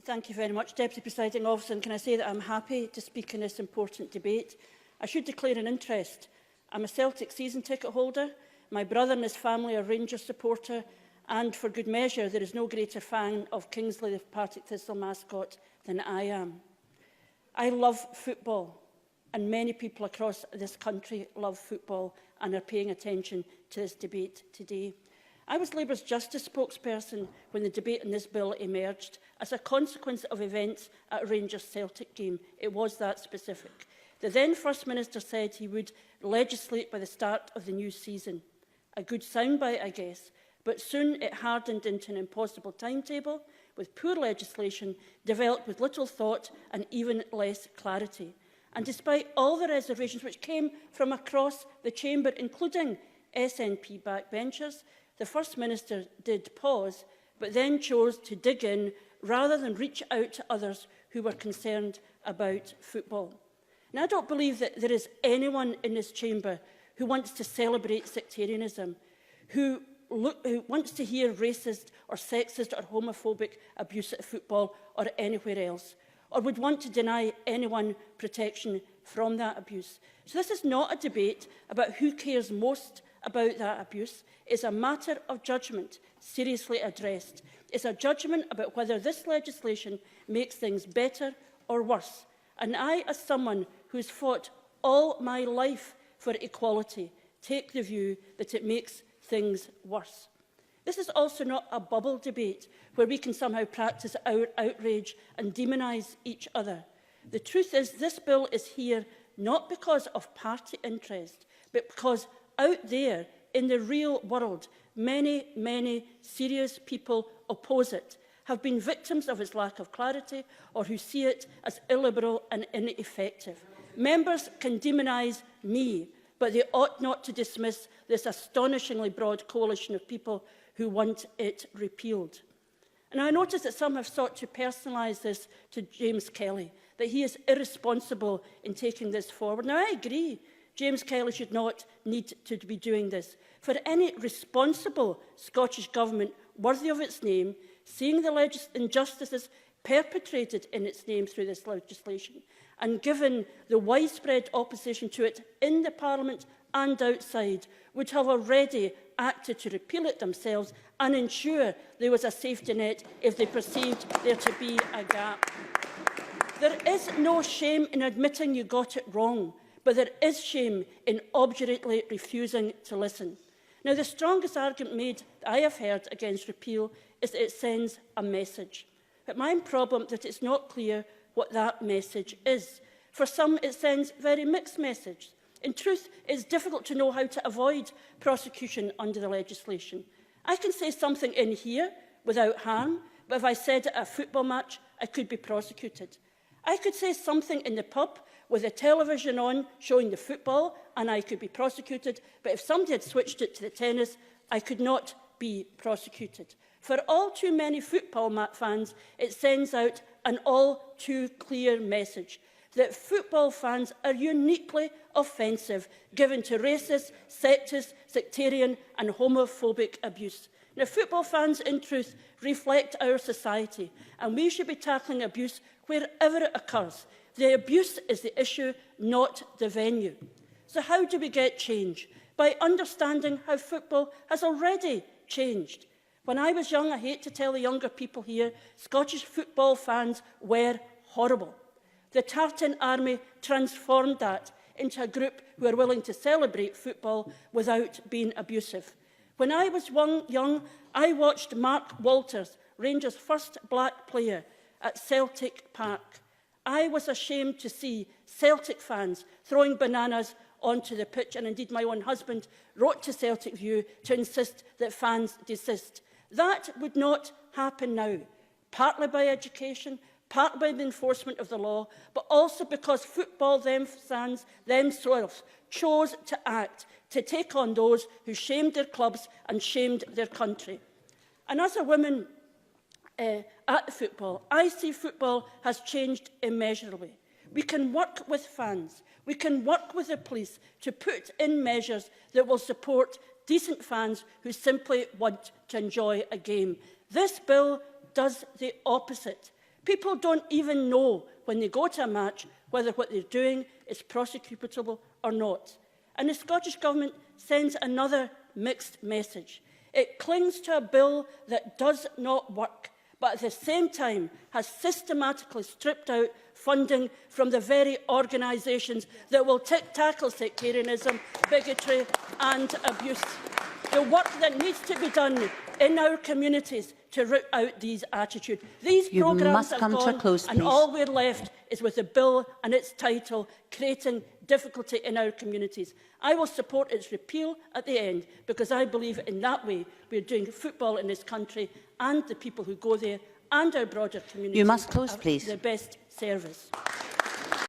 Thank you very much, Deputy Presiding Officer. And can I say that I'm happy to speak in this important debate. I should declare an interest. I'm a Celtic season ticket holder. My brother and his family are Rangers supporter. And for good measure, there is no greater fan of Kingsley, the Partick Thistle mascot, than I am. I love football, and many people across this country love football and are paying attention to this debate today. I was Labour's Justice spokesperson when the debate on this bill emerged as a consequence of events at a Rangers-Celtic game. It was that specific. The then First Minister said he would legislate by the start of the new season. A good soundbite, I guess, but soon it hardened into an impossible timetable, with poor legislation developed with little thought and even less clarity. And despite all the reservations which came from across the chamber, including SNP backbenchers, the First Minister did pause, but then chose to dig in rather than reach out to others who were concerned about football. Now, I don't believe that there is anyone in this chamber who wants to celebrate sectarianism, who wants to hear racist or sexist or homophobic abuse at football or anywhere else, or would want to deny anyone protection from that abuse. So this is not a debate about who cares most about that abuse. It's a matter of judgment, seriously addressed. It's a judgment about whether this legislation makes things better or worse. And I, as someone who has fought all my life for equality, take the view that it makes things worse. This is also not a bubble debate where we can somehow practice our outrage and demonise each other. The truth is, this bill is here not because of party interest, but because out there in the real world, many, many serious people oppose it, have been victims of its lack of clarity, or who see it as illiberal and ineffective. Members can demonise me, but they ought not to dismiss this astonishingly broad coalition of people who want it repealed. And I notice that some have sought to personalise this to James Kelly, that he is irresponsible in taking this forward. Now, I agree. James Kelly should not need to be doing this. For any responsible Scottish Government worthy of its name, seeing the injustices perpetrated in its name through this legislation, and given the widespread opposition to it in the Parliament and outside, would have already acted to repeal it themselves and ensure there was a safety net if they perceived there to be a gap. There is no shame in admitting you got it wrong, but there is shame in obdurately refusing to listen. Now, the strongest argument made that I have heard against repeal is that it sends a message. But my problem is that it's not clear what that message is. For some, it sends very mixed messages. In truth, it's difficult to know how to avoid prosecution under the legislation. I can say something in here without harm, but if I said it at a football match, I could be prosecuted. I could say something in the pub with the television on showing the football, and I could be prosecuted. But if somebody had switched it to the tennis, I could not be prosecuted. For all too many football fans, it sends out an all too clear message that football fans are uniquely offensive, given to racist, sexist, sectarian and homophobic abuse. Now, football fans, in truth, reflect our society, and we should be tackling abuse wherever it occurs. The abuse is the issue, not the venue. So how do we get change? By understanding how football has already changed. When I was young, I hate to tell the younger people here, Scottish football fans were horrible. The Tartan Army transformed that into a group who are willing to celebrate football without being abusive. When I was young, I watched Mark Walters, Rangers' first black player, at Celtic Park. I was ashamed to see Celtic fans throwing bananas onto the pitch, and indeed my own husband wrote to Celtic View to insist that fans desist. That would not happen now, partly by education, partly by the enforcement of the law, but also because football fans themselves chose to act, to take on those who shamed their clubs and shamed their country. And as a woman at football, I see football has changed immeasurably. We can work with fans, we can work with the police to put in measures that will support decent fans who simply want to enjoy a game. This bill does the opposite. People don't even know when they go to a match whether what they're doing is prosecutable or not. And the Scottish Government sends another mixed message. It clings to a bill that does not work, but at the same time has systematically stripped out funding from the very organisations that will tackle sectarianism, bigotry and abuse. The work that needs to be done in our communities to root out these attitudes. These programmes are gone, and all we're left is with the bill and its title, creating difficulty in our communities. I will support its repeal at the end, because I believe in that way we are doing football in this country and the people who go there and our broader community you must close, please. The best service.